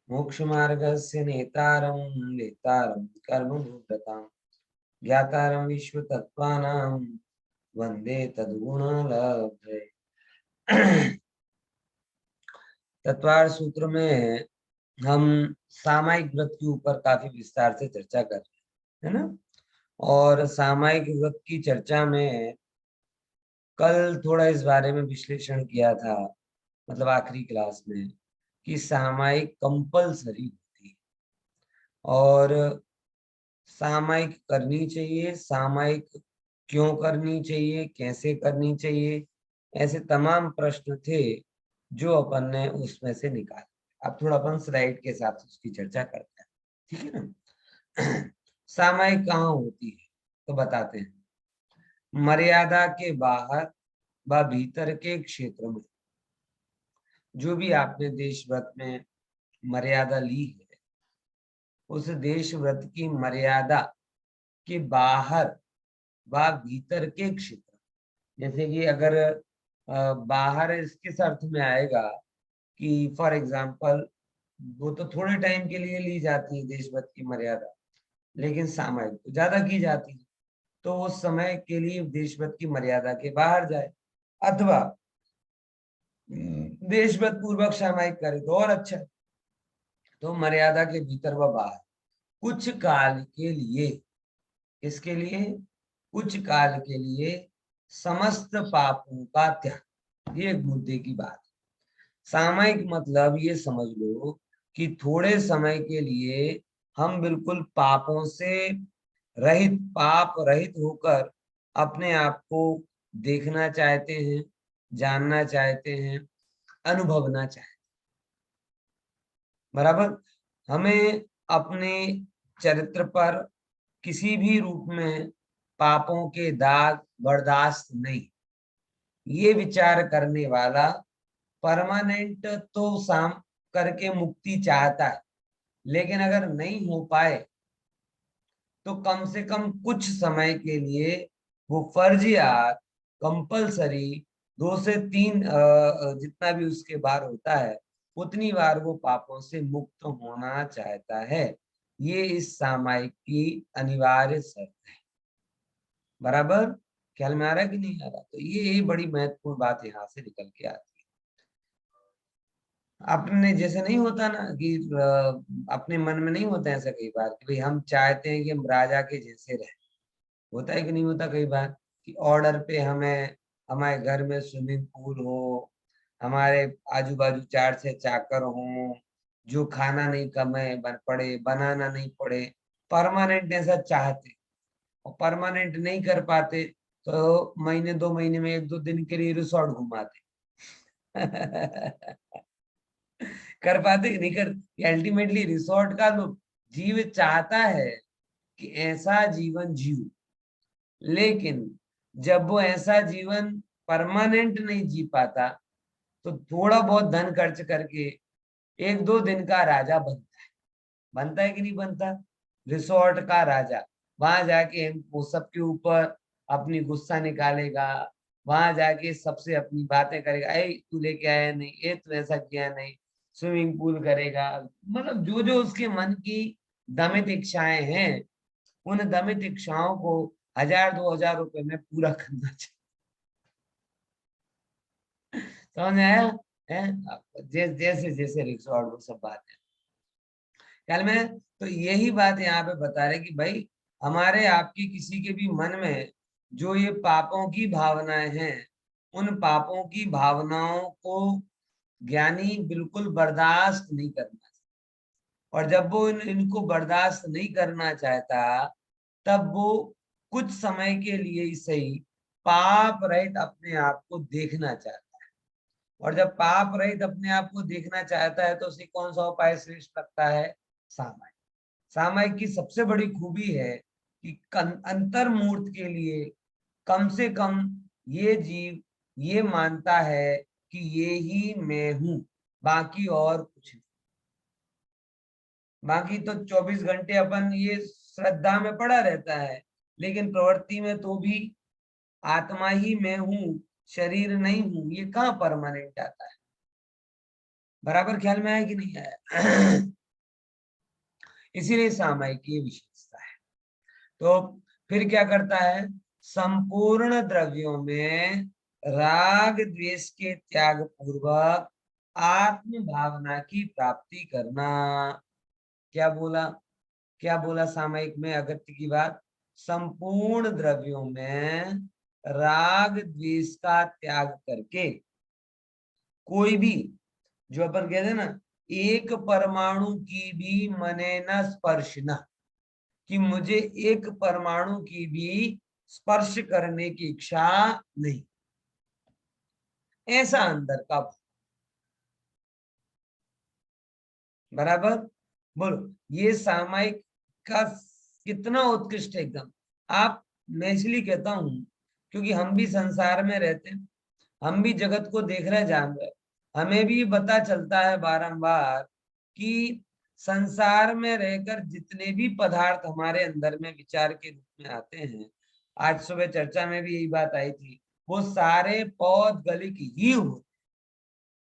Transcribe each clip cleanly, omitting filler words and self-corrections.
मोक्ष मार्गस्य नेतारं नेतारं कर्मभूततां ज्ञातारं विश्वतत्त्वानां वन्दे तद्गुणलब्धये। तत्वार सूत्र में हम सामायिक व्रत के ऊपर काफी विस्तार से चर्चा कर रहे हैं, है ना। और सामायिक व्रत की चर्चा में कल थोड़ा इस बारे में विश्लेषण किया था, मतलब आखिरी क्लास में, कि सामायिक कंपलसरी होती है और सामायिक करनी चाहिए, सामायिक क्यों करनी चाहिए, कैसे करनी चाहिए, ऐसे तमाम प्रश्न थे जो अपन ने उसमें से निकाले। अब थोड़ा अपन स्लाइड के हिसाब से उसकी चर्चा करते हैं, ठीक है ना। सामायिक कहाँ होती है तो बताते हैं। मर्यादा के बाहर व भीतर के क्षेत्र में जो भी आपने देश व्रत में मर्यादा ली है, उस देश व्रत की मर्यादा के बाहर व भीतर के क्षेत्र, जैसे कि अगर बाहर इसकिस अर्थ में आएगा कि फॉर एग्जाम्पल वो तो थोड़े टाइम के लिए ली जाती है देश व्रत की मर्यादा, लेकिन सामायिक तो ज्यादा की जाती है, तो उस समय के लिए देश व्रत की मर्यादा के बाहर जाए, अथवा देश व्रत पूर्वक सामायिक करे तो और अच्छा। तो मर्यादा के भीतर व बाहर कुछ काल के लिए, इसके लिए कुछ काल के लिए समस्त पापों का त्याग, ये एक मुद्दे की बात है। सामायिक मतलब ये समझ लो कि थोड़े समय के लिए हम बिल्कुल पापों से रहित, पाप रहित होकर अपने आप को देखना चाहते हैं, जानना चाहते हैं, अनुभवना चाहते हैं। बराबर। हमें अपने चरित्र पर किसी भी रूप में पापों के दाग बर्दाश्त नहीं, ये विचार करने वाला परमानेंट तो साम करके मुक्ति चाहता है, लेकिन अगर नहीं हो पाए तो कम से कम कुछ समय के लिए वो फर्जियात कंपलसरी 2 से 3 जितना भी उसके बार होता है उतनी बार वो पापों से मुक्त होना चाहता है। ये इस सामायिक की अनिवार्य शर्त है। बराबर ख्याल में आ रहा है कि नहीं आ रहा? तो ये बड़ी महत्वपूर्ण बात यहाँ से निकल के आती है। अपने जैसे नहीं होता ना कि अपने मन में नहीं होता ऐसा कई बार कि भाई हम चाहते हैं कि हम राजा के जैसे रहे, होता है कि नहीं होता कई बार कि ऑर्डर पे हमें, हमारे घर में स्विमिंग पूल हो, हमारे आजू बाजू 4 से चाकर हो, जो खाना नहीं कमे बन पड़े, बनाना नहीं पड़े, परमानेंट ऐसा चाहते और परमानेंट नहीं कर पाते तो महीने 2 महीने में 1-2 दिन के लिए रिसोर्ट घुमाते। कर पाते कि नहीं कर? अल्टीमेटली रिसोर्ट का लोग जीव चाहता है कि ऐसा जीवन जीव, लेकिन जब वो ऐसा जीवन परमानेंट नहीं जी पाता तो थोड़ा बहुत धन खर्च करके 1-2 दिन का राजा बनता है कि नहीं बनता? रिसोर्ट का राजा, वहां जाके वो सबके ऊपर अपनी गुस्सा निकालेगा, वहां जाके सबसे अपनी बातें करेगा, ए तू लेके आया नहीं, ए तू ऐसा किया नहीं, स्विमिंग पूल करेगा, मतलब जो जो उसके मन की दमित इच्छाएं हैं उन दमित इच्छाओं को 1000-2000 रुपए में पूरा करना चाहिए। समझ में आया है? जैसे जैसे रिसोर्ट वो सब बात है ख्याल में। तो यही बात यहाँ पे बता रहे कि भाई हमारे आपकी किसी के भी मन में जो ये पापों की भावनाएं हैं, उन पापों की भावनाओं को ज्ञानी बिल्कुल बर्दाश्त नहीं करना, और जब वो इनको बर्दाश्त नहीं करना चाहता तब वो कुछ समय के लिए ही सही पाप रहित अपने आप को देखना चाहता है। और जब पाप रहित अपने आप को देखना चाहता है तो उसे कौन सा उपाय श्रेष्ठ लगता है? सामायिक। सामायिक की सबसे बड़ी खूबी है कि अंतर्मूर्त के लिए कम से कम ये जीव ये मानता है कि ये ही मैं हूं, बाकी और कुछ नहीं। बाकी तो 24 घंटे अपन ये श्रद्धा में पड़ा रहता है, लेकिन प्रवृत्ति में तो भी आत्मा ही मैं हूँ, शरीर नहीं हूं, ये कहाँ परमानेंट आता है? बराबर ख्याल में आया कि नहीं आया? इसीलिए सामायिक की विशेषता है। तो फिर क्या करता है, संपूर्ण द्रव्यों में राग द्वेष के त्याग पूर्वक आत्म भावना की प्राप्ति करना। क्या बोला, क्या बोला सामायिक में अगत्य की बात, संपूर्ण द्रव्यों में राग द्वेष का त्याग करके कोई भी, जो अपन कहते हैं ना, एक परमाणु की भी मने न स्पर्श न, कि मुझे एक परमाणु की भी स्पर्श करने की इच्छा नहीं, ऐसा अंदर का भाव। बराबर, बोलो ये सामायिक का कितना उत्कृष्ट एकदम। आप, मैं इसलिए कहता हूं क्योंकि हम भी संसार में रहते हैं, हम भी जगत को देख रहे जान रहे, हमें भी पता चलता है बारंबार कि संसार में रहकर जितने भी पदार्थ हमारे अंदर में विचार के रूप में आते हैं, आज सुबह चर्चा में भी यही बात आई थी, वो सारे पौद्गलिक ही हो।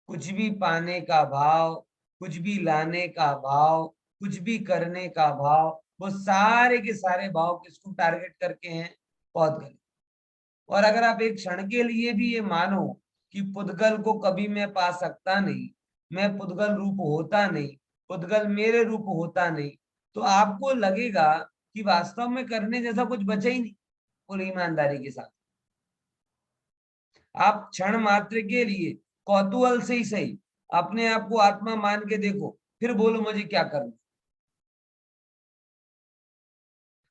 कुछ भी पाने का भाव, कुछ भी लाने का भाव, कुछ भी करने का भाव, वो सारे के सारे भाव किसको टारगेट करके हैं, पौद्गलिक। और अगर आप एक क्षण के लिए भी ये मानो कि पुद्गल को कभी मैं पा सकता नहीं, मैं पुद्गल रूप होता नहीं, पुद्गल मेरे रूप होता नहीं, तो आपको लगेगा कि वास्तव में करने जैसा कुछ बचा ही नहीं। पूरी ईमानदारी के साथ आप क्षण मात्र के लिए कौतूहल से ही सही अपने आप को आत्मा मान के देखो, फिर बोलो मुझे क्या करना।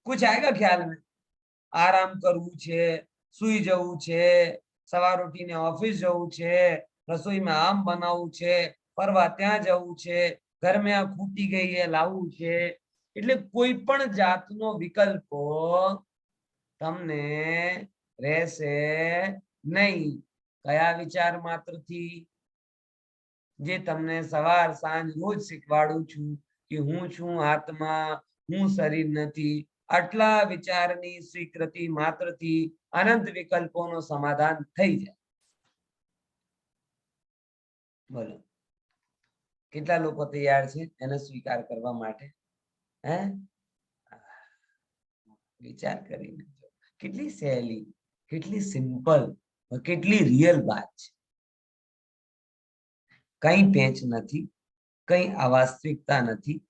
कुछ आएगा ख्याल में, आराम करવું છે, સુઈ જવું છે, સવાર ઉઠીને ઓફિસ જવું છે, રસોઈમાં આમ બનાવવું છે, ફરવા ત્યાં જવું છે, ઘરમાં આ ખૂટી ગઈ છે લાવવું છે, એટલે કોઈ પણ જાતનો વિકલ્પો તમને રહેશે નહીં। કયા વિચાર માત્રથી, જે તમને સવાર સાંજ રોજ શીખવાડું છું કે હું છું આત્મા, હું શરીર નથી, આટલા વિચારની સ્વીકૃતિ માત્રથી અનંત વિકલ્પોનો સમાધાન થઈ જાય। બોલો કેટલા લોકો તૈયાર છે એને સ્વીકાર કરવા માટે? હે, વિચાર કરીને કેટલી સહેલી, કેટલી સિમ્પલ, કેટલી રિયલ વાત છે। કઈ પેચ નથી, કઈ અવાસ્તવિકતા નથી,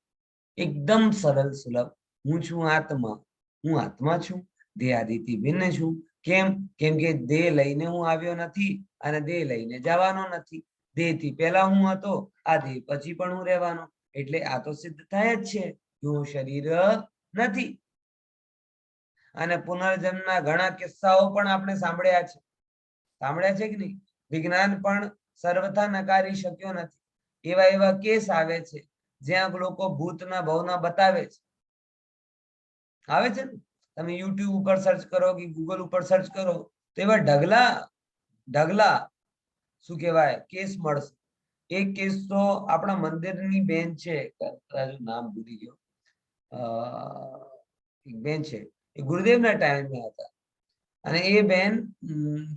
એકદમ સરળ સુલભ। હું છું આત્મા, હું આત્મા છું, દેહાદિથી ભિન્ન છું। કેમ? કેમ કે દેહ લઈને હું આવ્યો નથી અને દેહ લઈને જવાનો નથી। દેહ થી પહેલા હું હતો, આ દેહ પછી પણ હું રહેવાનો, એટલે આ તો સિદ્ધ થાય જ છે કે હું શરીર નથી। અને પુનર્જન્મના ઘણા કિસ્સાઓ પણ આપણે સાંભળ્યા છે, સાંભળ્યા છે કે નહીં? વિજ્ઞાન પણ સર્વથા નકારી શક્યો નથી। એવા એવા કેસ આવે છે જ્યાં લોકો ભૂતના ભવના બતાવે છે, આવે છે ને, તમે યુટ્યુબ ઉપર સર્ચ કરો કે ગૂગલ ઉપર સર્ચ કરો તો એવા ઢગલા ઢગલા શું કહેવાય કેસ મળશે। એક કેસ તો આપણા મંદિરની બેન છે, નામ ભૂલી ગયો, એક બેન છે, એ ગુરુદેવના ટાઈમમાં હતા, અને એ બેન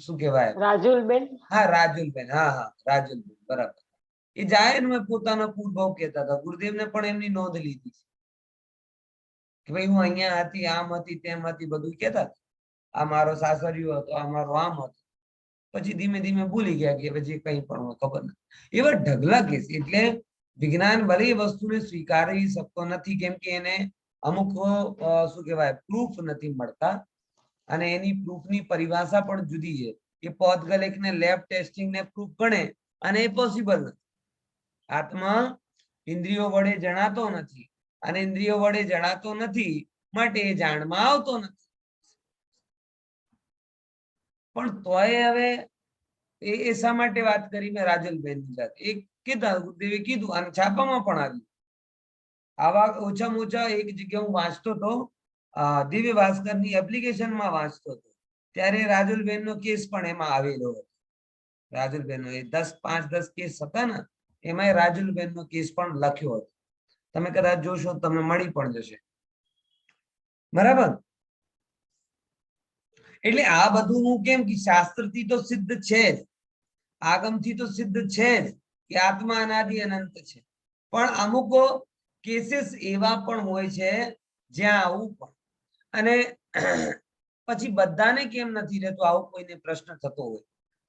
શું કહેવાય, રાજુલબેન, હા રાજુલબેન, હા હા રાજુલબેન, બરાબર। એ જાહેરમાં પોતાનો પૂર્વભાવ કહેતા હતા, ગુરુદેવને પણ એમની નોંધ લીધી છે કે ભાઈ હું અહીંયા હતી, આમ હતી, તેમ હતી, બધું કહેતા હતા, આ મારો સાસરિયો હતો, આ મારો આમ હતો। પછી ધીમે ધીમે ભૂલી ગયા કે પછી કઈ પણ ખબર નથી। એવા ઢગલા કેસ, એટલે વિજ્ઞાન ભલે એ વસ્તુને સ્વીકારી શકતો નથી, કેમ કે એને અમુક શું કહેવાય પ્રૂફ નથી મળતા, અને એની પ્રૂફની પરિભાષા પણ જુદી છે। એ પૌદ્ગલિકને લેબ ટેસ્ટિંગને પ્રૂફ ગણે અને એ પોસિબલ નથી। આત્મા ઇન્દ્રિયો વડે જણાતો નથી, અને ઇન્દ્રિયો વડે જણાતો નથી માટે એ જાણમાં આવતો નથી। પણ તોય હવે એ શા માટે વાત કરી મેં રાજલબેનની સાથે, એક કીધા ગુરુદેવે કીધું અને છાપામાં પણ આવ્યું। આવા ઓછામાં ઓછા એક જગ્યા હું વાંચતો હતો, દિવ્ય ભાસ્કરની એપ્લિકેશનમાં વાંચતો હતો, ત્યારે રાજુલબેનનો કેસ પણ એમાં આવેલો હતો। રાજુલબેનનો એ 5-10 કેસ હતા ને, એમાં રાજુલબેનનો કેસ પણ લખ્યો હતો, તમે કદાચ જોશો તમને મળી પણ જશે, બરાબર। એટલે આ બધું હું કેમ કે શાસ્ત્રથી તો સિદ્ધ છે જ, આગમથી તો સિદ્ધ છે જ કે આત્મા અનાદિ અનંત છે, પણ અમુકો કેસીસ એવા પણ હોય છે જ્યાં આવું પણ, અને પછી બધાને કેમ નથી રહેતું આવું કોઈને પ્રશ્ન થતો હોય,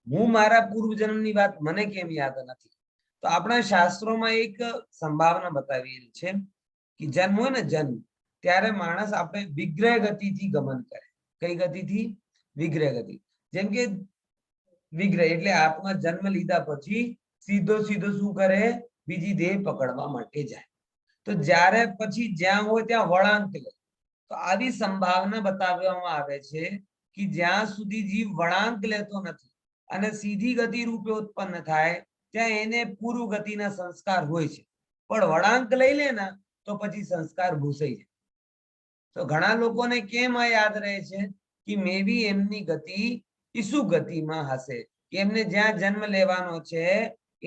હું મારા પૂર્વજન્મની વાત મને કેમ યાદ નથી? તો આપણા શાસ્ત્રોમાં એક સંભાવના બતાવી છે કે જન્મ હોય ને જન્મ, ત્યારે માણસ આપણે વિગ્રહ ગતિથી ગમન કરે. કઈ ગતિથી? વિગ્રહ ગતિ. જેમ કે વિગ્રહ એટલે આત્મા જન્મ લીધા પછી સીધો સીધો શું કરે? બીજી દેહ પકડવા માટે જાય. તો જ્યારે પછી જ્યાં હોય ત્યાં વળાંક લે. તો આવી સંભાવના બતાવવામાં આવે છે કે જ્યાં સુધી જીવ વળાંક લેતો નથી અને સીધી ગતિ રૂપે ઉત્પન્ન થાય ત્યાં એને પૂર્વ ગતિના સંસ્કાર હોય છે, પણ વળાંક લઈ લે ને તો પછી સંસ્કાર ભૂસાઈ જાય. તો ઘણા લોકોને કેમ આ યાદ રહે છે કે મે બી એમની ગતિ ઈસુ ગતિમાં હશે, કે એમને જ્યાં જન્મ લેવાનો છે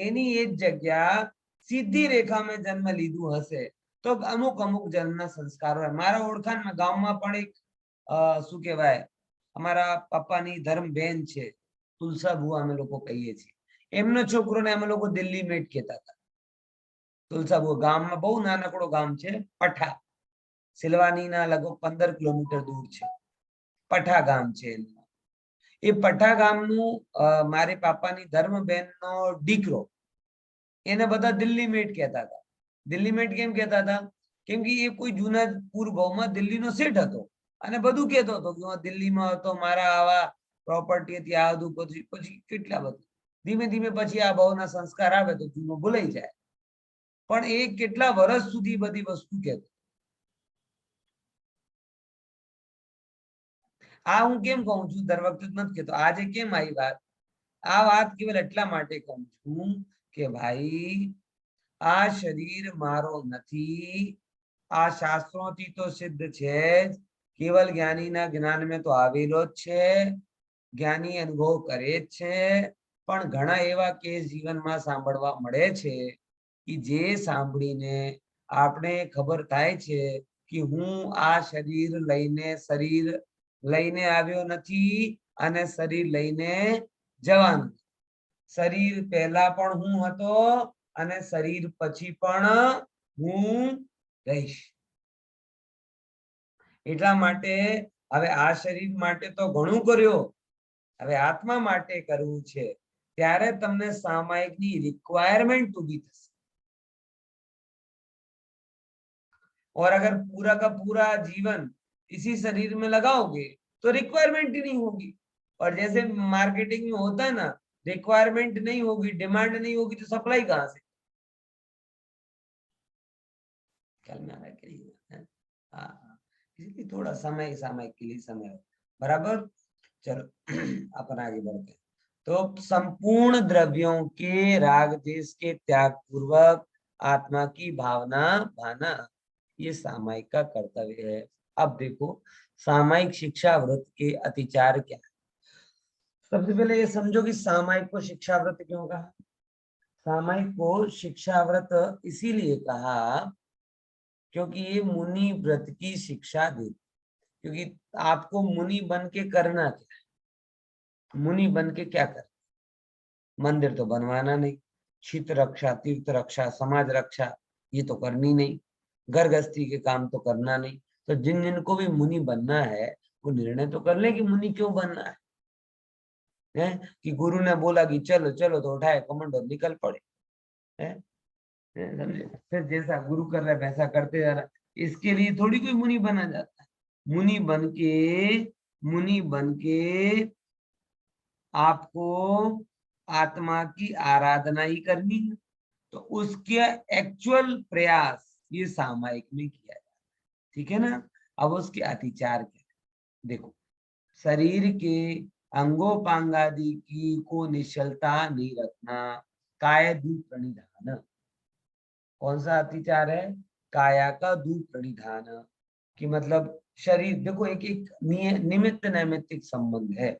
એની એ જ જગ્યા સીધી રેખામાં જન્મ લીધું હશે. તો અમુક અમુક જન્મના સંસ્કાર હોય. મારા ઓળખાણમાં ગામમાં પણ એક શું કહેવાય, અમારા પપ્પાની ધર્મ બેન છે, તુલસા બુઆ અમે લોકો કહીએ છીએ. એમનો છોકરોને અમે લોકો દિલ્હી મેટ કહેતા હતા. તુલસા બુઆ ગામમાં બહુ નાનકડો ગામ છે, પઠા, સિલવાની ના લગભગ 15 કિલોમીટર દૂર છે. પઠા ગામ છે. એ પઠા ગામનું મારી પાપાની ધર્મબેનનો દીકરો, એને બધા દિલ્હી મેટ કહેતા હતા. દિલ્હી મેટ કેમ કહેતા હતા? કેમ કે એ કોઈ જૂના પૂર્વમાં દિલ્હીનો શેઠ હતો અને બધું કહેતો હતો કે હું દિલ્હીમાં હતો, મારા આવા પ્રોપર્ટી હતી, આ બધું. પછી કેટલા બધું ધીમે ધીમે પછી આ ભાવના સંસ્કાર આવે તો જૂનું ભૂલાઈ જાય. પણ એ કેટલા વર્ષ સુધી બધી વસ્તુ કહેતો. આ હું કેમ કહું છું? દર વખતે નથી કહેતો. આજે કેમ આવી વાત? આ વાત કેવલ એટલા માટે કહું છું કે ભાઈ આ શરીર મારો નથી. આ શાસ્ત્રોથી તો સિદ્ધ છે જ, કેવલ જ્ઞાનીના જ્ઞાન મેં તો આવેલો જ છે, જ્ઞાની અનુભવ કરે જ છે. પણ ઘણા એવા કેસ જીવનમાં સાંભળવા મળે છે કે જે સાંભળીને આપણે ખબર થાય છે કે હું આ શરીર લઈને આવ્યો નથી અને શરીર લઈને જવાનું. શરીર પહેલા પણ હું હતો અને શરીર પછી પણ હું રહીશ. એટલા માટે હવે આ શરીર માટે તો ઘણું કર્યો, હવે આત્મા માટે કરવું છે. ત્યારે તમને સામાયિકની રિક્વાયરમેન્ટ ઊભી થશે. और अगर पूरा का पूरा जीवन इसी शरीर में लगाओगे तो रिक्वायरमेंट ही नहीं होगी. और जैसे मार्केटिंग में होता है ना, रिक्वायरमेंट नहीं होगी, डिमांड नहीं होगी तो सप्लाई कहां से? ख्याल में आ रहा है क्या? हाँ, इसलिए थोड़ा समय सामयिक के लिए समय हो. बराबर. चलो अपन आगे बढ़ते हैं. तो संपूर्ण द्रव्यों के राग देश के त्याग पूर्वक आत्मा की भावना भाना, ये सामायिक का कर्तव्य है. अब देखो सामायिक शिक्षा व्रत के अतिचार क्या है. सबसे पहले ये समझो कि सामायिक को शिक्षा व्रत क्यों कहा. सामायिक को शिक्षा व्रत इसीलिए कहा क्योंकि ये मुनि व्रत की शिक्षा दे. क्योंकि आपको मुनि बन के करना क्या है? मुनि बन के क्या कर? मंदिर तो बनवाना नहीं, शीत रक्षा, तीर्थ रक्षा, समाज रक्षा ये तो करनी नहीं, घर गृहस्थी के काम तो करना नहीं. तो जिन जिनको भी मुनि बनना है वो निर्णय तो कर ले कि मुनि क्यों बनना है, कि गुरु ने बोला कि चलो चलो तो उठाए कमंड और निकल पड़े. समझे? फिर जैसा गुरु कर रहा है वैसा करते जा रहा. इसके लिए थोड़ी कोई मुनि बना जाता है. मुनि बन के आपको आत्मा की आराधना ही करनी है. तो उसके एक्चुअल प्रयास ये सामायिक में किया जाता है. ठीक है ना. अब उसके अतिचार क्या है देखो. शरीर के अंगोपांगादि की को निश्चलता नहीं रखना, काय धूप प्रणिधान. कौन सा अतिचार है? काया का धूप प्रणिधान. कि मतलब शरीर देखो एक एक निमित्त नैमित्तिक संबंध है.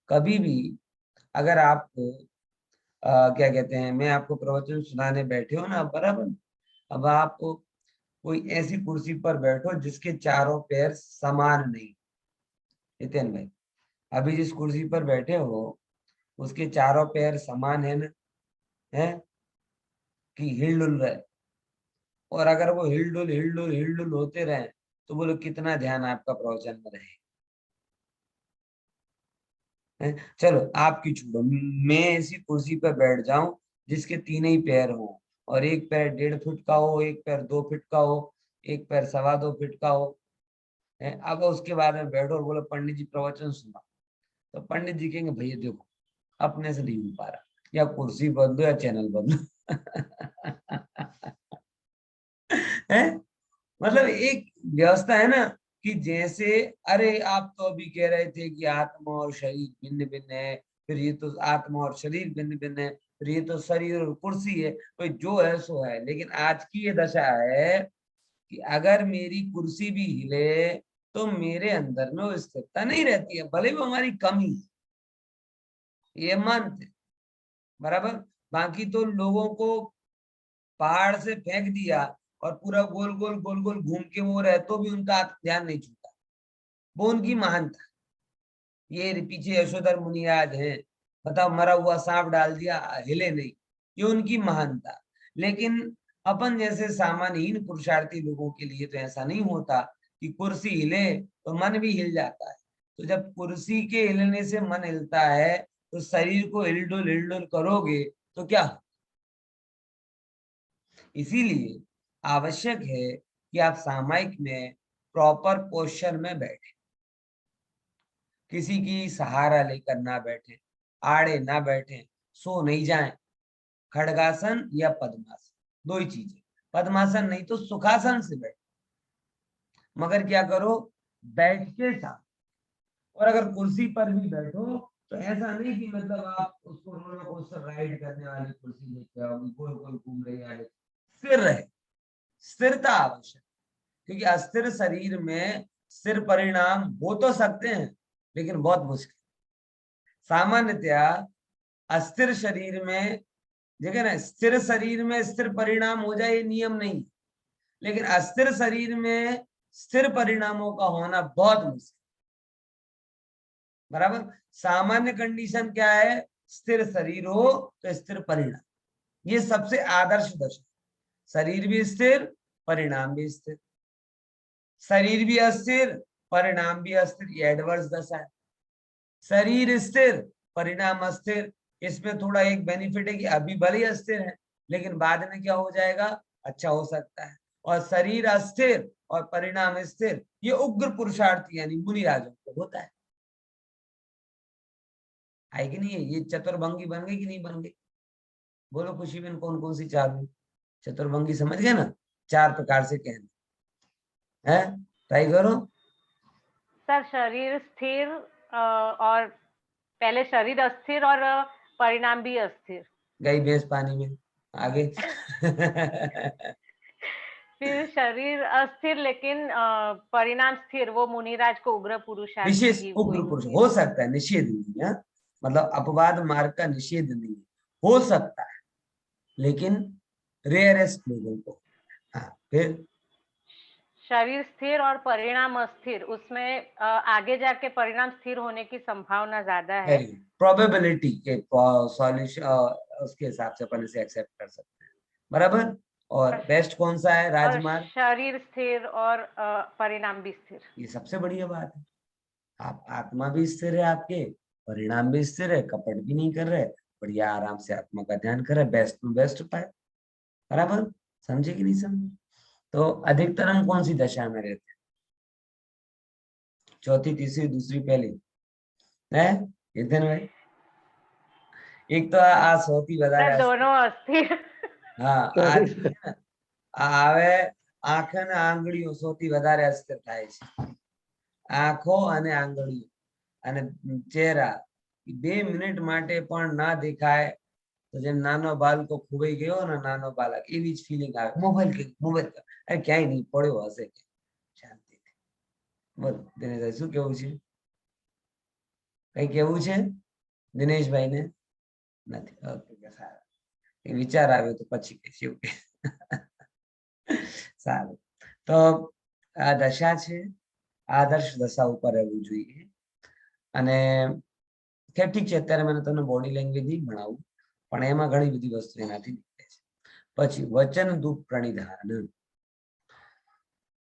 कभी भी अगर आप क्या कहते हैं, मैं आपको प्रवचन सुनाने बैठे हो ना, बराबर. अब आप कोई ऐसी कुर्सी पर बैठो जिसके चारों पैर समान नहीं. नितिन भाई, अभी जिस कुर्सी पर बैठे हो उसके चारों पैर समान है ना? है कि हिल डुल रहे? और अगर वो हिलडुल हिलडुल हिलडुल होते रहे तो बोलो कितना ध्यान आपका प्रवचन में रहे। चलो आपकी छोड़ो, मैं ऐसी कुर्सी पर बैठ जाऊं जिसके तीन ही पैर हो, और एक पैर 1.5 फीट का हो, एक पैर 2 फीट का हो, एक पैर 2.25 फीट का हो। अब उसके बाद में बैठो और बोलो पंडित जी प्रवचन सुना, तो पंडित जी कहेंगे भैया देखो अपने से नहीं हो पा रहा, या कुर्सी बदलो या चैनल बदलो। है मतलब एक व्यवस्था है ना, कि जैसे अरे आप तो अभी कह रहे थे कि आत्मा और शरीर भिन्न भिन्न है, फिर ये तो आत्मा और शरीर भिन्न भिन्न है, फिर ये तो शरीर और कुर्सी है, तो जो है सो है। लेकिन आज की ये दशा है कि अगर मेरी कुर्सी भी हिले तो मेरे अंदर में वो स्थिरता नहीं रहती है, भले वो हमारी कमी है, ये मानते बराबर। बाकी तो लोगों को पहाड़ से फेंक दिया और पूरा गोल गोल गोल गोल घूम के वो रहे तो भी उनका ध्यान नहीं छूटा, वो उनकी महानता। ये पीछे यशोधर मुनिराज है, बताओ मरा हुआ सांप डाल दिया हिले नहीं, ये उनकी महानता। लेकिन अपन जैसे सामान्यहीन पुरुषार्थी लोगों के लिए तो ऐसा नहीं होता कि कुर्सी हिले तो मन भी हिल जाता है। तो जब कुर्सी के हिलने से मन हिलता है तो शरीर को हिलडुल हिलडुल करोगे तो क्या हो? इसीलिए आवश्यक है कि आप सामायिक में प्रॉपर पोस्चर में बैठे, किसी की सहारा लेकर ना बैठे, आड़े ना बैठे, सो नहीं जाएं। खड़गासन या पद्मासन, दो ही चीजें। पद्मासन नहीं तो सुखासन से बैठो, मगर क्या करो, बैठ के साथ। और अगर कुर्सी पर भी बैठो तो ऐसा नहीं कि मतलब आप उसको रोलर कोस्टर राइड करने वाली कुर्सी लेके आओ, गोल गोल घूम रही है, स्थिर रहे। स्थिरता आवश्यक, क्योंकि अस्थिर शरीर में स्थिर परिणाम हो तो सकते हैं लेकिन बहुत मुश्किल। सामान्यतया अस्थिर शरीर में, देखिए ना, स्थिर शरीर में स्थिर परिणाम हो जाए ये नियम नहीं, लेकिन अस्थिर शरीर में स्थिर परिणामों का होना बहुत मुश्किल। बराबर। सामान्य कंडीशन क्या है, स्थिर शरीर हो तो स्थिर परिणाम, ये सबसे आदर्श दशा। शरीर भी स्थिर, परिणाम भी स्थिर। शरीर भी अस्थिर, परिणाम भी अस्थिर, ये एडवर्स दशा है। शरीर स्थिर, परिणाम अस्थिर। इसमें थोड़ा एक बेनिफिट है कि अभी भले ही अस्थिर है लेकिन बाद में क्या हो जाएगा, अच्छा हो सकता है। और शरीर अस्थिर और परिणाम स्थिर, ये उग्र पुरुषार्थी यानी मुनि राजों को होता है कि नहीं है? ये चतुर्भंगी बन गई कि नहीं बन गई? बोलो खुशी में कौन कौन सी चार हुई? चतुर्भंगी समझ गए ना, 4 प्रकार से कहना है। ट्राई करो। सर शरीर स्थिर और पहले शरीर अस्थिर और परिणाम भी अस्थिर। गई भैंस पानी में, आगे। फिर शरीर अस्थिर लेकिन परिणाम स्थिर, वो मुनिराज को उग्र पुरुषार्थी विशेष ही उग्र वही पुरुष होंगे। हो सकता है, निषेध नहीं है, मतलब अपवाद मार्ग का निषेध नहीं है, हो सकता है, लेकिन रेयरेस्ट लोगों को। हाँ फिर शरीर स्थिर और परिणाम अस्थिर, उसमें आगे जाके परिणाम स्थिर होने की संभावना ज्यादा है। प्रोबेबिलिटी के सॉल्यूशन उसके हिसाब से अपन इसे एक्सेप्ट कर सकते हैं, बराबर। और बेस्ट कौन सा है, और राजमार्ग। शरीर स्थिर और परिणाम भी स्थिर। ये सबसे बढ़िया बात है, आप आत्मा भी स्थिर है आपके, परिणाम भी स्थिर है, कपट भी नहीं कर रहे, बढ़िया आराम से आत्मा का ध्यान कर रहे, बेस्ट में बेस्ट उपाय। बराबर, समझे कि नहीं समझे? तो अधिकतर हम कौन सी दशा में रहते हैं? चौथी, तीसरी, दूसरी, पहली है इतने भाई। एक तो आ सोती बता सर रहा है। दोनों अस्थिर। हाँ आज આવે આંખ અને આંગળીઓ સૌથી વધારે અસ્તિર થાય છે, આંખો અને આંગળીઓ અને ચહેરા 2 મિનિટ માટે પણ ના દેખાય તો જેમ નાનો બાળકો ખોવાઈ ગયો ને, નાનો બાળક એવી જ ફિલિંગ આવે, મોબાઈલ કે મોબાઈલ અરે ક્યાંય નહીં પડ્યો હશે, શાંતિથી બોલ દિનેશભાઈ શું કેવું છે? કઈ કેવું છે દિનેશભાઈ ને? નથી? ઓકે સારું, વિચાર આવ્યો તો પછી કહીશ એવું કે। સારું, તો આ દશા છે, આદર્શ દશા ઉપર રહેવું જોઈએ। અને ઠીક છે, અત્યારે મને તમને બોડી લેંગ્વેજ નહીં ભણાવું, પણ એમાં ઘણી બધી વસ્તુ એનાથી નીકળે છે। પછી वचन दूप प्रणिधान,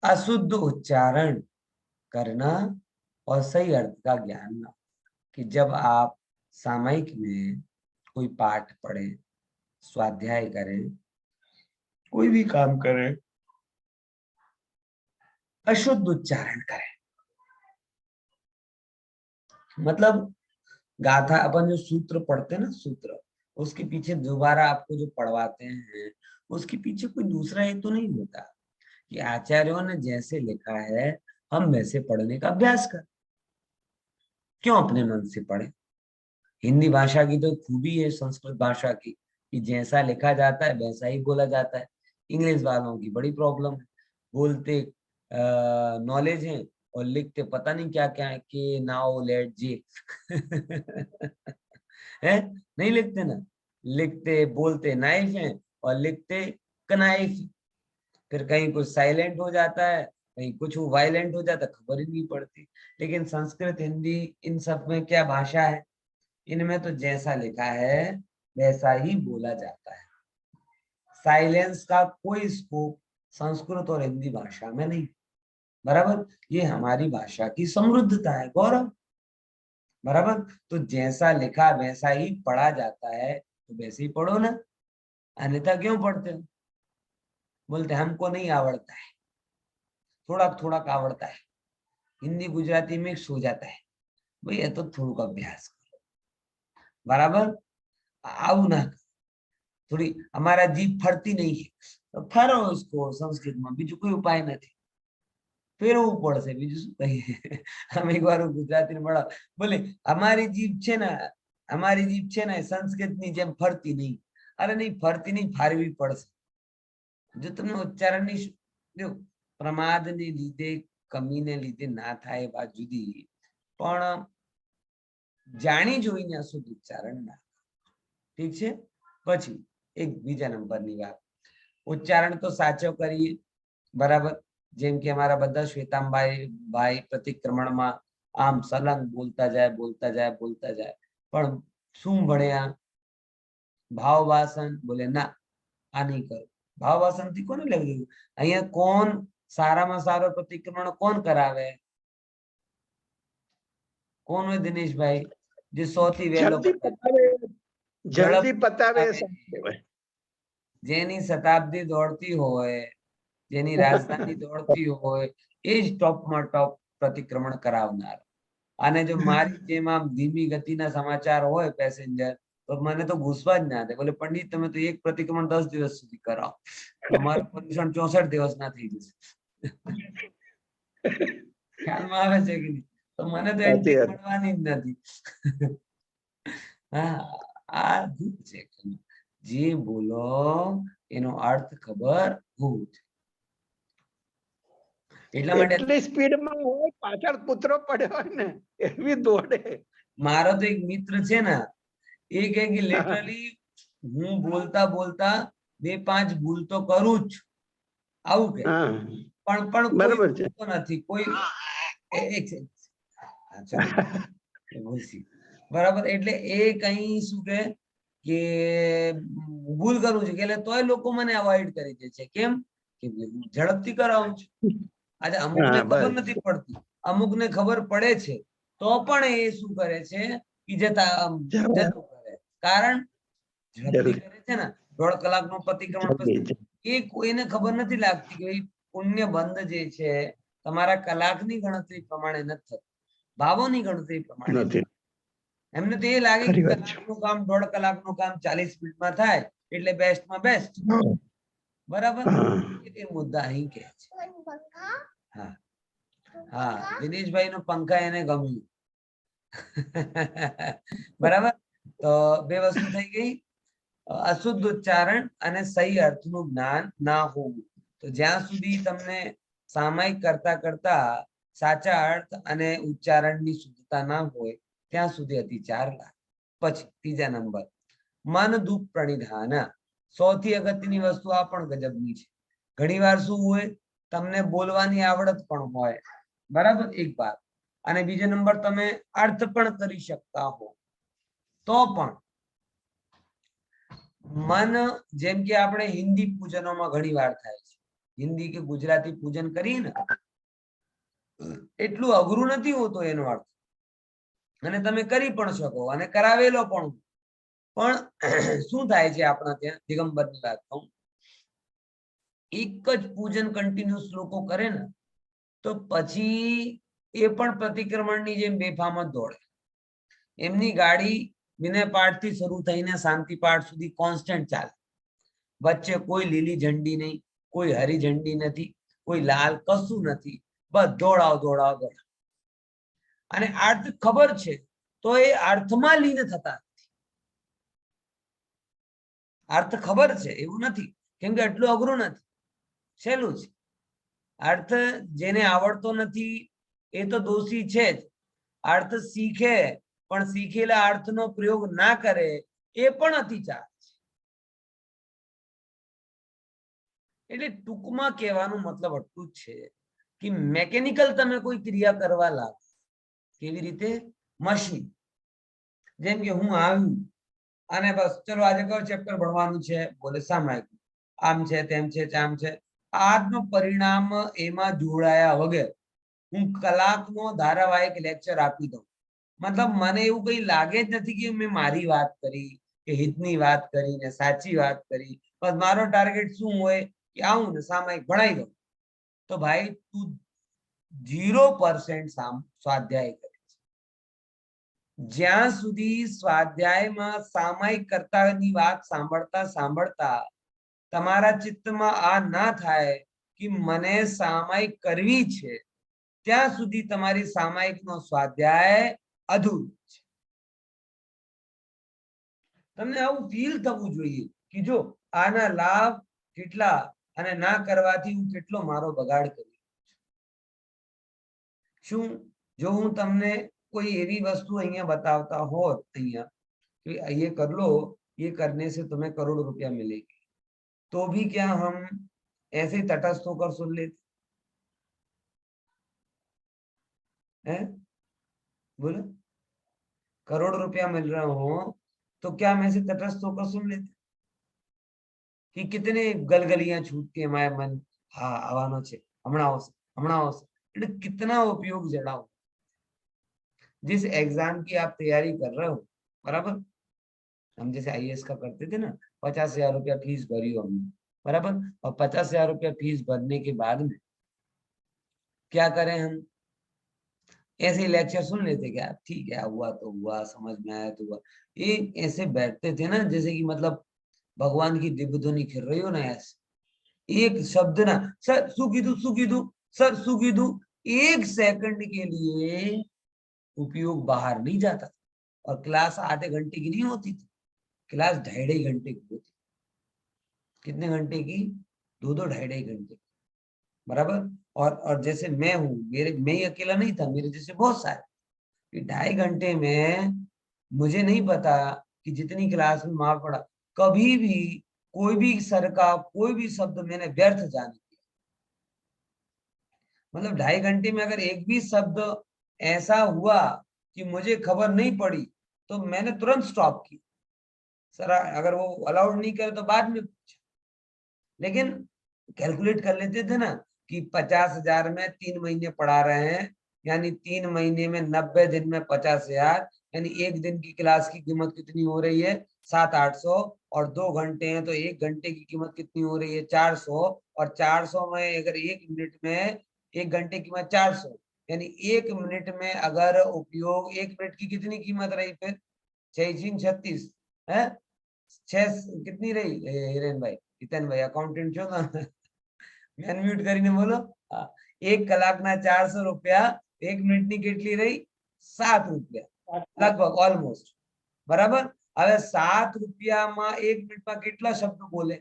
अशुद्ध उच्चारण करना और सही अर्थ का ज्ञान न, कि जब आप सामयिक में कोई पाठ पढ़े, स्वाध्याय करें, कोई भी काम करें, अशुद्ध उच्चारण करें, मतलब गाथा अपन जो सूत्र पढ़ते हैं ना, सूत्र, उसके पीछे दोबारा आपको जो पढ़वाते हैं उसके पीछे कोई दूसरा हेतु नहीं होता कि आचार्यों ने जैसे लिखा है हम वैसे पढ़ने का अभ्यास करें। क्यों अपने मन से पढ़े? हिंदी भाषा की तो खूबी है संस्कृत भाषा की कि जैसा लिखा जाता है वैसा ही बोला जाता है। इंग्लिश वालों की बड़ी प्रॉब्लम है, बोलते नॉलेज है और लिखते पता नहीं क्या क्या है कि नाउ लेट जी है, नहीं लिखते ना, लिखते बोलते नाइफ है और लिखते कनाइफ। फिर कहीं कुछ साइलेंट हो जाता है, कहीं कुछ वायलेंट हो जाता है, खबर ही नहीं पड़ती। लेकिन संस्कृत हिंदी इन सब में क्या भाषा है, इनमें तो जैसा लिखा है वैसा ही बोला जाता है। साइलेंस का कोई स्कोप संस्कृत और हिंदी भाषा में नहीं, बराबर। ये हमारी भाषा की समृद्धता है, गौरव, बराबर। तो जैसा लिखा वैसा ही पढ़ा जाता है, तो वैसे ही पढ़ो ना, अन्यथा क्यों पढ़ते हो? बोलते हमको नहीं आवड़ता है, थोड़ा थोड़ा आवड़ता है, हिंदी गुजराती मिक्स हो जाता है। भाई ये तो थोड़ा अभ्यास करो, बराबर। आऊ ना, थोड़ी हमारा जीभ फरती नहीं है तो फरो उसको संस्कृत में, बीजू कोई उपाय नहीं, फेरવું પડશે, બીજું શું કહીએ। हम एक बार गुजराती में बड़ा बोले हमारी जीभ છે ને, हमारी जीभ છે ને સંસ્કૃતની જેમ ફરતી नहीं। अरे नहीं फरती नहीं, फारवी પડશે। जो તમને ઉચ્ચારણની જો પ્રમાદને લીધે, કમીને લીધે ના થાય એ વાત જુદી, પણ જાણી જોઈને અશુદ્ધ ઉચ્ચારણ ના, ઠીક છે। પછી એક બીજા નંબરની વાત, ઉચ્ચારણ તો સાચો કરીએ, બરાબર। જેમ કે અમારા બધા શ્વેતાંબાઈ ભાઈ પ્રતિક્રમણમાં આમ સલંગ બોલતા જાય બોલતા જાય બોલતા જાય, પણ શું ભણ્યા? ભાવવાસન, બોલે ના આ નહીં કરો। ભાવવાસન થી કોને લેવું દીધું? અહીંયા કોણ સારામાં સારો પ્રતિક્રમણ કોણ કરાવે? કોણ હોય દિનેશભાઈ જે 100 થી વહેલો જલ્દી પતાવે, જેની શતાબ્દી દોડતી હોય, જેની રાજધાની દોડતી હોય, એ જ ટોપમાં ટોપ પ્રતિક્રમણ કરાવનાર। અને જો મારી જેમ આમ ધીમી ગતિના સમાચાર હોય પેસેન્જર, તો મને તો ઘૂસવા જ ના દે, બોલે પંડિત તમે તો એક પ્રતિક્રમણ 10 દિવસ સુધી કરાવો, તમારું પ્રદૂષણ 64 દિવસના થઈ જશે। ખ્યાલમાં આવે છે કે નહીં? તો મને તો એન્ટ્રી મળવાની જ નથી। હા, આ ભૂલ છે, જે બોલો એનો અર્થ ખબર હોવું જોઈએ। એટલા માટે એટલી સ્પીડમાં હોય, પાછળ કૂતરો પડ્યો હોય ને એવી દોડે। મારો તો એક મિત્ર છે ને, એ કહે કે લિટરલી હું બોલતા બોલતા 2-5 ભૂલ તો કરું જ, આવું કે, પણ બરાબર છે, કોઈ નથી, કોઈ બરાબર। એટલે એ કઈ શું કે ભૂલ કરું છું એટલે તોય લોકો મને અવોઇડ કરી દે છે। કેમ? કે ઝડપથી કરાવું છું। આજે અમુકને ખબર નથી પડતી, અમુકને ખબર પડે છે તો પણ એ શું કરે છે કે જતું કરે, કારણ ઝડપથી કરે છે ને। 1.5 કલાકનું પ્રતિક્રમણ પછી એ કોઈને ખબર નથી લાગતી કે પુણ્ય બંધ જે છે તમારા કલાકની ગણતરી પ્રમાણે નથી થતું, ભાવોની ગણતરી પ્રમાણે। એમને તો એ લાગે કે કલાકનું કામ 1.5 કલાકનું કામ 40 મિનિટમાં થાય એટલે બેસ્ટમાં બેસ્ટ, બરાબર। એ મુદ્દા અહીં કે છે। હા હા, દિનેશભાઈ નો પંખા એને ગમ્યું, બરાબર। તો બે વસ્તુ થઈ ગઈ, અશુદ્ધ ઉચ્ચારણ અને સહી અર્થનું જ્ઞાન ના હોવું। તો જ્યાં સુધી તમને સામાયિક કરતા કરતા સાચા અર્થ અને ઉચ્ચારણની શુદ્ધતા ના હોય ત્યાં સુધી અતિચાર લાગે। પછી ત્રીજા નંબર, મન દુઃખ પ્રણિધાન। સૌથી અગત્યની વસ્તુ આ પણ ગજબની છે। ઘણી વાર શું હોય, તમને બોલવાની આવડત પણ હોય, બરાબર, એક વાત, અને બીજો નંબર તમે અર્થ પણ કરી શકતા હો, તો પણ મન જેમ કે આપણે હિન્દી પૂજનોમાં ઘણી વાર થાય છે, હિન્દી કે ગુજરાતી પૂજન કરીએ ને એટલું અઘરું નથી હોતો એનો અર્થ, અને તમે કરી પણ શકો અને કરાવેલો પણ શું થાય છે આપણા ત્યાં દિગંબરની વાત કહું, એક જ પૂજન કન્ટિન્યુઅસ લોકો કરે ને તો પછી એ પણ પ્રતિક્રમણની જેમ બેફામ જ દોડે. એમની ગાડી વિનય પાઠ થી શરૂ થઈને શાંતિ પાઠ સુધી કોન્સ્ટન્ટ ચાલે, વચ્ચે કોઈ લીલી ઝંડી નહીં, કોઈ હરી ઝંડી નથી, કોઈ લાલ કશું નથી, બસ દોડાવ દોડાવ દોડાવ. અને અર્થ ખબર છે તો એ અર્થમાં લીન થતા નથી. અર્થ ખબર છે એવું નથી, કેમ કે એટલું અઘરું નથી, સહેલું છે. અર્થ જેને આવડતો નથી એ તો દોષી છે જ, અર્થ શીખે પણ શીખેલા અર્થનો પ્રયોગ ના કરે એ પણ અતિચાર છે. એટલે ટૂંકમાં કહેવાનું મતલબ એટલું જ છે કે મેકેનિકલ તમે કોઈ ક્રિયા કરવા લાગો, કેવી રીતે? મશીન જેમ કે હું આવ્યું અને બસ ચલો આજે કયો ચેપ્ટર ભણવાનું છે, બોલે સામાયિક, આમ છે તેમ છે આમ છે, આજનું પરિણામ એમાં જોડાયા વગર હું કલાકનો ધારાવાહિક લેક્ચર આપી દઉં, મતલબ મને એવું કઈ લાગે જ નથી કે મેં મારી વાત કરી કે હિતની વાત કરી ને સાચી વાત કરી, બસ મારો ટાર્ગેટ શું હોય કે આવું ને સામાયિક ભણાઈ દઉં, તો ભાઈ તું 0% સ્વાધ્યાય કરે છે. જ્યાં સુધી સ્વાધ્યાયમાં સામાયિક કર્તાની વાત સાંભળતા સાંભળતા તમારા ચિત્તમાં આ ના થાય કે મને સામાયિક કરવી છે, ત્યાં સુધી તમારી સામાયિકનો સ્વાધ્યાય અધૂરો છે. તમને આવું ફીલ થવું જોઈએ કે જો આના લાભ કેટલા અને ના કરવાથી હું કેટલો મારો બગાડ કરી. શું જો હું તમને कोई एवी वस्तु અહીંયા बताता होत અહીંયા कि ये कर लो, ये करने से तुम्हें करोड़ रुपया मिलेगी, तो भी क्या हम ऐसे तटस्थ होकर सुन लेते हैं? बोलो, करोड़ रुपया मिल रहा हो तो क्या हम ऐसे तटस्थ होकर सुन लेते कि कितने गलगलियां छूटती है हमारे मन, हाँ आवानो छे, हमણાં આવશે, એટલે कितना उपयोग जड़ाओ. जिस एग्जाम की आप तैयारी कर रहे हो, बराबर, हम जैसे आईएएस का करते थे ना, 50,000 रुपया फीस भरी हो हमने, बराबर, और 50,000 रुपया फीस भरने के बाद में क्या करें हम? ऐसे लेक्चर सुन लेते, क्या ठीक है हुआ तो हुआ, समझ में आया तो हुआ, ये ऐसे बैठते थे ना जैसे कि मतलब भगवान की दिव्य ध्वनि खिल रही हो ना, ऐसे एक शब्द ना, सर शू कीधु, सर शू कीधु, 1 सेकंड के लिए उपयोग बाहर नहीं जाता, और क्लास आधे घंटे की नहीं होती थी, क्लास 2.5 घंटे की होती. कितने घंटे की? 2-2 2.5 घंटे, बराबर. और जैसे मैं हूं, मैं ही अकेला नहीं था, मेरे जैसे बहुत सारे, 2.5 घंटे में मुझे नहीं पता कि जितनी क्लास में मार पड़ा, कभी भी कोई भी सर का कोई भी शब्द मैंने व्यर्थ जाने दिया. मतलब 2.5 घंटे में अगर एक भी शब्द ऐसा हुआ कि मुझे खबर नहीं पड़ी तो मैंने तुरंत स्टॉप की, सर अगर वो अलाउड नहीं करे तो बाद में पूछा. लेकिन कैलकुलेट कर लेते थे ना कि 50,000 में 3 महीने पढ़ा रहे हैं, यानी 3 महीने में 90 दिन में 50,000, यानी एक दिन की क्लास की कीमत कितनी हो रही है? 700-800, और 2 घंटे हैं तो 1 घंटे की कीमत कितनी हो रही है? 400, और 400 में अगर 1 मिनट में 1 घंटे की कीमत 400, यानी 1 मिनट में अगर उपयोग, 1 मिनट की कितनी कीमत रही फिर? 6-36 है, 6 कितनी रही हिरेन भाई, हितेन भाई अकाउंटेंट छो ना, अनम्यूट કરીને બોલો. 1 કલાકના 400 રૂપિયા, 1 મિનિટની કેટલી રહી? 7 રૂપિયા લગભગ, ઓલમોસ્ટ, બરાબર. હવે 7 રૂપિયામાં 1 મિનિટમાં કેટલા શબ્દો બોલે?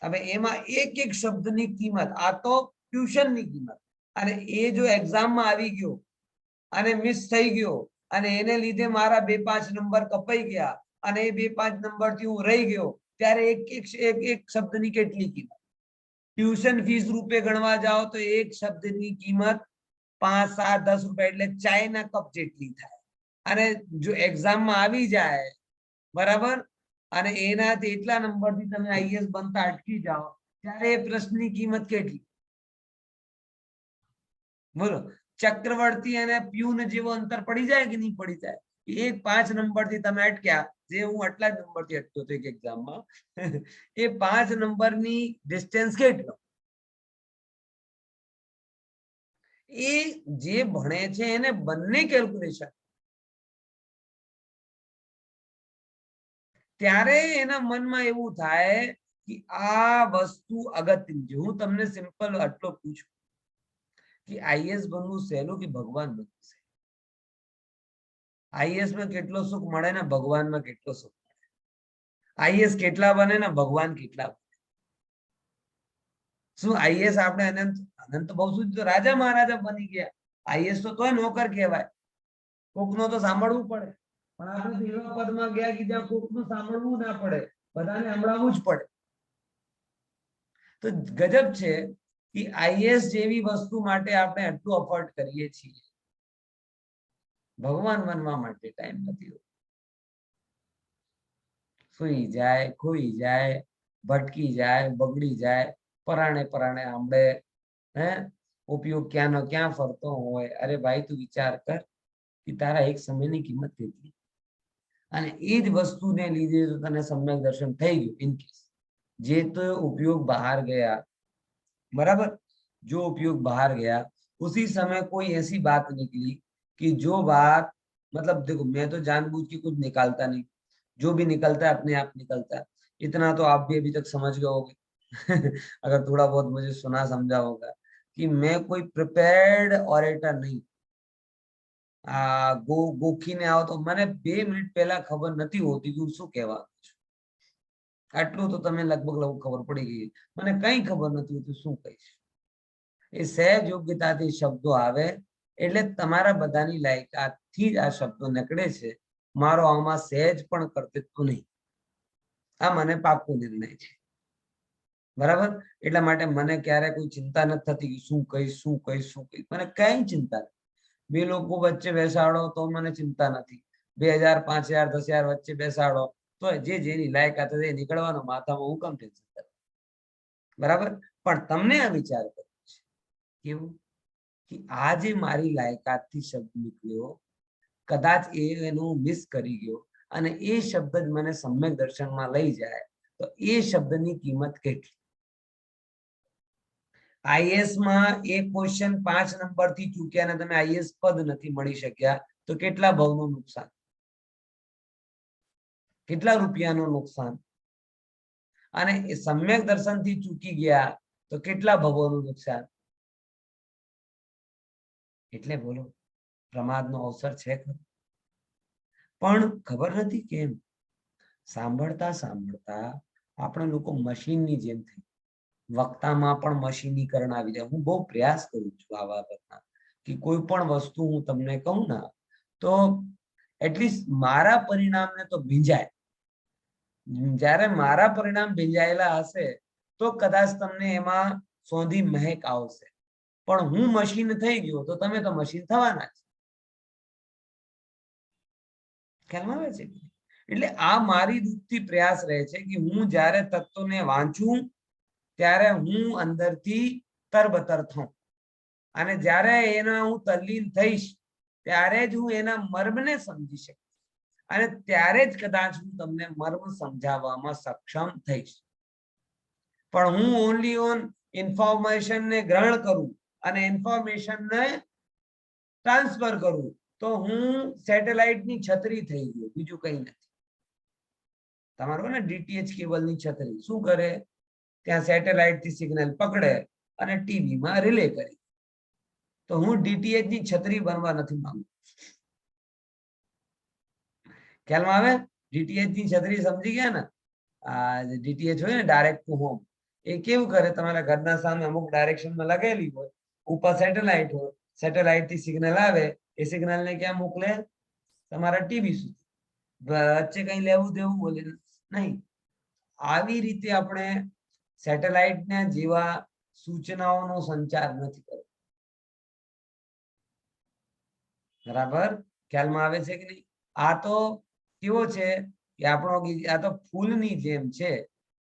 હવે એમાં એક એક શબ્દની કિંમત, આ તો ટ્યુશનની કિંમત, અને એ જો એક્ઝામમાં આવી ગયો અને મિસ થઈ ગયો અને એને લીધે મારા 2-5 નંબર કપાઈ ગયા અને એ 2-5 નંબરથી હું રહી ગયો, ત્યારે એક શબ્દની કેટલી કિંમત? ट्यूशन फीस रूपे गणवा जाओ तो एक शब्द की कीमत 5, 7, 10 रुपया એટલે ચાયના કપ જેટલી થાય. અને જો એક્ઝામ માં આવી જાય, બરાબર, અને એનાથી એટલા નંબરથી તમે આઈએએસ બનતા અટકી જાઓ ત્યારે એ પ્રશ્નની કિંમત કેટલી? બોલો, ચક્રવર્તી અને પ્યુન જેવો અંતર પડી જાય કે નહીં પડી જાય? એક 5 નંબરથી તમે અટક્યા, જે હું આટલા જ નંબરથી અટક્યો હતો એક એક્ઝામમાં, એ 5 નંબરની ડિસ્ટન્સ કેટલો? એ જે ભણે છે એને બંને કેલ્ક્યુલેશન, ત્યારે એના મનમાં એવું થાય કે આ વસ્તુ અગત્યની છે. હું તમને સિમ્પલ આટલો પૂછું કે આઈએએસ બનવું સહેલું કે ભગવાન બનવું સહેલું? આઈએએસ માં કેટલો સુખ મળે ને ભગવાનમાં કેટલો સુખ મળે. આઈએએસ કેટલા બને ને ભગવાન કેટલા બને? શું આઈએએસ આપણે અનંત અનંત બહુ સુધી તો રાજા મહારાજા બની ગયા, આઈએએસ તો તોય નોકર કહેવાય, કોકનો તો સાંભળવું પડે. પણ આપણે એવા પદમાં ગયા કે જ્યાં કોકનું સાંભળવું ના પડે, બધાને સંભળાવવું જ પડે. તો ગજબ છે કે આઈએએસ જેવી વસ્તુ માટે આપણે આટલું અફર્ટ કરીએ છીએ, ભગવાન બનવા માટે ટાઈમ નથી હોતો. સુઈ જાય, ખોઈ જાય, ભટકી જાય, બગડી જાય, પરાણે પરાણે આંબે, હે ઉપયોગ ક્યાંનો ક્યાં ફરતો હોય. અરે ભાઈ, તું વિચાર કર કે તારા એક સમયની કિંમત કેટલી, અને એ જ વસ્તુને લીધે તો તને સમ્યક દર્શન થઈ ગયું. ઇન કેસ જે તો उपयोग बाहर गया, बराबर, जो उपयोग बाहर गया उसी समय कोई ऐसी बात निकली कि जो बात, मतलब देखो मैं तो जानबूझ के कुछ निकालता नहीं, जो भी निकलता है अपने आप निकलता है. इतना तो आप भी अभी तक समझ गए होगे अगर थोड़ा बहुत मुझे सुना समझा होगा कि मैं कोई प्रिपेयर्ड ऑरेटर नहीं. ગોખીને આવો તો મને 2 મિનિટ પહેલા ખબર નથી હોતી કે હું શું કહેવા છું. આટલું તો તમે લગભગ ખબર પડી ગઈ. મને કઈ ખબર નથી હોતી શું કહીશ. એ સહેજ યોગ્યતાથી શબ્દો આવે એટલે તમારા બધાની લાયકાતથી જ આ શબ્દો નીકળે છે. મારો આમાં સહેજ પણ કર્તૃત્વ નહીં. આ મને પાક્કો નિર્ણય છે, બરાબર. એટલા માટે મને ક્યારે કોઈ ચિંતા નથી થતી કે શું કહીશ શું કહીશ શું કહીશ. મને કઈ ચિંતા નથી. 2 લોકો વચ્ચે બેસાડો તો મને ચિંતા નથી, 2000 5000 10000 વચ્ચે બેસાડો તો જે જેની લાયકાત એ નીકળવાનો, માથામાં હું કેમ ટેન્શન કરે, બરાબર. પણ તમને આ વિચાર કરવો છે કેવું કે આ જે મારી લાયકાતથી શબ્દ નીકળ્યો, કદાચ એનું મિસ કરી ગયો અને એ શબ્દ જ મને સમ્યક દર્શનમાં લઈ જાય તો એ શબ્દની કિંમત કેટલી? આઈએએસ માં એક ક્વેશ્ચન 5 નંબર થી ચૂક્યા અને તમે આઈએએસ પદ નથી મળી શક્યા તો કેટલા ભાવનું નુકસાન, કેટલા રૂપિયાનું નુકસાન? અને એ સમ્યક દર્શન થી ચૂકી ગયા તો કેટલા ભવોનું નુકસાન? એટલે બોલો, પ્રમાદનો અવસર છે ખરો? પણ ખબર નથી કેમ સાંભળતા સાંભળતા આપણે લોકો મશીનની જેમ થઈ, વક્તામાં પણ મશીનીકરણ આવી જાય. હું બહુ પ્રયાસ કરું છું આ બાબતના કે કોઈ પણ વસ્તુ હું તમને કહું ના તો એટલીસ્ટ મારા પરિણામને તો ભીંજાય. જ્યારે મારા પરિણામ ભીંજાયેલા હશે તો કદાચ તમને એમાં સોંધી મહેક આવશે. પણ હું મશીન થઈ ગયો તો તમે તો મશીન થવાના છે. ખ્યાલમાં આવે છે? એટલે આ મારી દૂધથી પ્રયાસ રહે છે કે હું જ્યારે તત્વને વાંચું ત્યારે હું અંદરથી તરબતર થઉં, અને જ્યારે એના હું તલ્લીન થઈશ ત્યારે જ હું એના મર્મને સમજી શકીશ, અને ત્યારે જ કદાચ હું તમને મર્મ સમજાવવામાં સક્ષમ થઈશ. પણ હું ઓનલી ઓન ઇન્ફોર્મેશનને ગ્રહણ કરું અને ઇન્ફોર્મેશનને ટ્રાન્સફર કરું તો હું સેટેલાઇટની છત્રી થઈ ગયો, બીજું કઈ નથી. તમારું ને ડીટીએચ કેબલની છત્રી શું કરે? ત્યાં સેટેલાઇટ થી સિગ્નલ પકડે અને ટીવીમાં રિલે કરી. તો હું ડીટીએચ ની છત્રી બનવા નથી માંગુ. ખ્યાલમાં આવે? ડીટીએચ ની છત્રી સમજી ગયા ને? આ ડીટીએચ હોય ને, ડાયરેક્ટ ટુ હોમ, એ કેવું કરે? તમારા ઘરના સામે અમુક ડાયરેક્શનમાં લગેલી હોય, ઉપર સેટેલાઇટ હોય, સેટેલાઇટ થી સિગ્નલ આવે, એ સિગ્નલ ને ક્યાં મોકલે? તમારા ટીવી સુધી. વચ્ચે કઈ લેવું દેવું બોલે નહીં. આવી રીતે આપણે સેટેલાઇટના જેવા સૂચનાઓનો સંચાર નથી કરતો. બરાબર? ખ્યાલમાં આવે છે કે નહીં? આ તો કેવો છે કે આપણો આ તો ફૂલની જેમ છે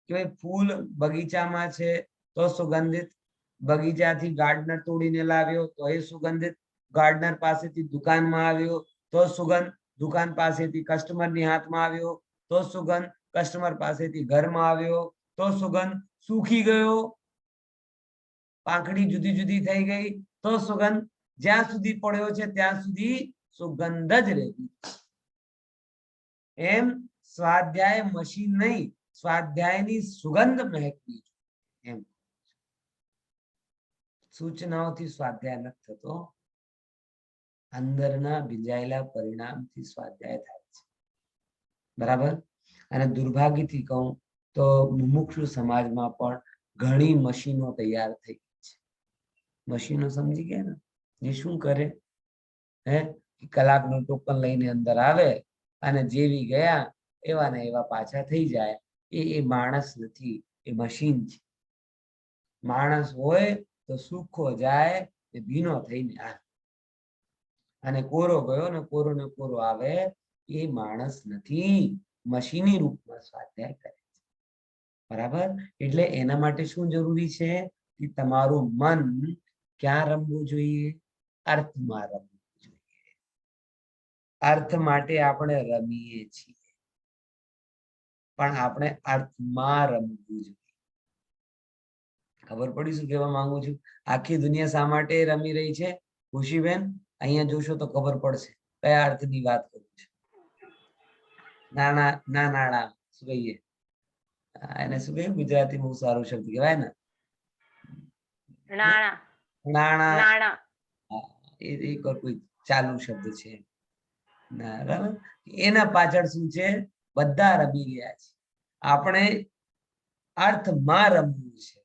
કે ભાઈ ફૂલ બગીચામાં છે તો સુગંધિત, બગીચાથી ગાર્ડનર તોડીને લાવ્યો તો એ સુગંધિત, ગાર્ડનર પાસેથી દુકાનમાં આવ્યો તો સુગંધ, દુકાન પાસેથી કસ્ટમરની હાથમાં આવ્યો તો સુગંધ, કસ્ટમર પાસેથી ઘરમાં આવ્યો તો સુગંધ, સૂકી ગયો, પાંખડી જુદી જુદી થઈ ગઈ તો સુગંધ, જ્યાં સુધી પડ્યો છે ત્યાં સુધી સુગંધ જ રહેતી. એમ સ્વાધ્યાય મશીન નહીં, સ્વાધ્યાયની સુગંધ મહેકવી એમ. સૂચનાઓથી સ્વાધ્યાય નથી થતો, અંદરના ભીંજાયેલા પરિણામથી સ્વાધ્યાય થાય છે. બરાબર. અને દુર્ભાગ્યથી કહું તો મુમુક્ષુ સમાજમાં પણ ઘણી મશીનો તૈયાર થઈ ગઈ છે. મશીનો સમજી ગયા ને, એ શું કરે, હે કલાકનું ટોકન લઈને અંદર આવે અને જેવી ગયા એવા ને એવા પાછા થઈ જાય. એ માણસ નથી, એ મશીન છે. માણસ હોય તો સુખો જાય એ ભીનો થઈને આવે, અને કોરો ગયો ને કોરો આવે, એ માણસ નથી, મશીની રૂપમાં સ્વાધ્યાય કરે છે. બરાબર. એટલે એના માટે શું જરૂરી છે કે તમારું મન ક્યાં રમવું જોઈએ? અર્થમાં રમવું જોઈએ. અર્થ માટે આપણે રમીએ છીએ, પણ આપણે અર્થમાં રમવું જોઈએ. ખબર પડી શું કહેવા માંગુ છું? આખી દુનિયા શા માટે રમી રહી છે ખુશીબેન? અહીંયા જોશો તો ખબર પડશે કયા અર્થની વાત કરું છું. નાણા શું કહીએ એને, શું કહીએ ગુજરાતી બહુ સારો શબ્દ કહેવાય ને, નાણા. એ કોઈ ચાલુ શબ્દ છે. બરાબર. એના પાછળ શું છે? બધા રમી રહ્યા છે. આપણે અર્થમાં રમવું છે,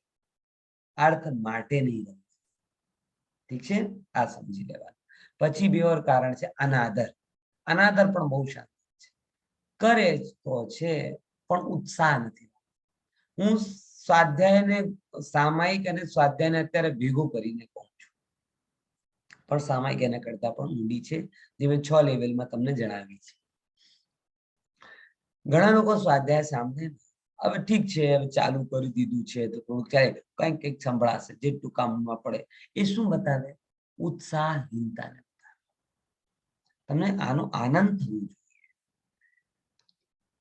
અર્થ માટે નહીં રમવું. ઠીક છે, આ સમજી લેવાનું. પછી બે ઓર કારણ છે અનાદર. અનાદર પણ બહુ શાંતિ છે, કરે તો છે પણ ઉત્સાહ નથી. હું સ્વાધ્યાયને, સામાયિક અને સ્વાધ્યાયને અત્યારે ભેગું કરીને કહું છું, પણ સામાયિક એના કરતા પણ ઊંડી છે, જે મેં 6 લેવલમાં તમને જણાવી છે. ઘણા લોકો સ્વાધ્યાય સાંભળે, હવે ઠીક છે હવે ચાલુ કરી દીધું છે તો થોડુંક ચાલે, કંઈક સંભળાશે, જેટલું કામમાં પડે. એ શું બતાવે? ઉત્સાહહીનતાને બતાવે. તમને આનો આનંદ થવો જોઈએ.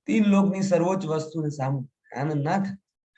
3 લોકની સર્વોચ્ચ વસ્તુને સામે આનંદ ના થાય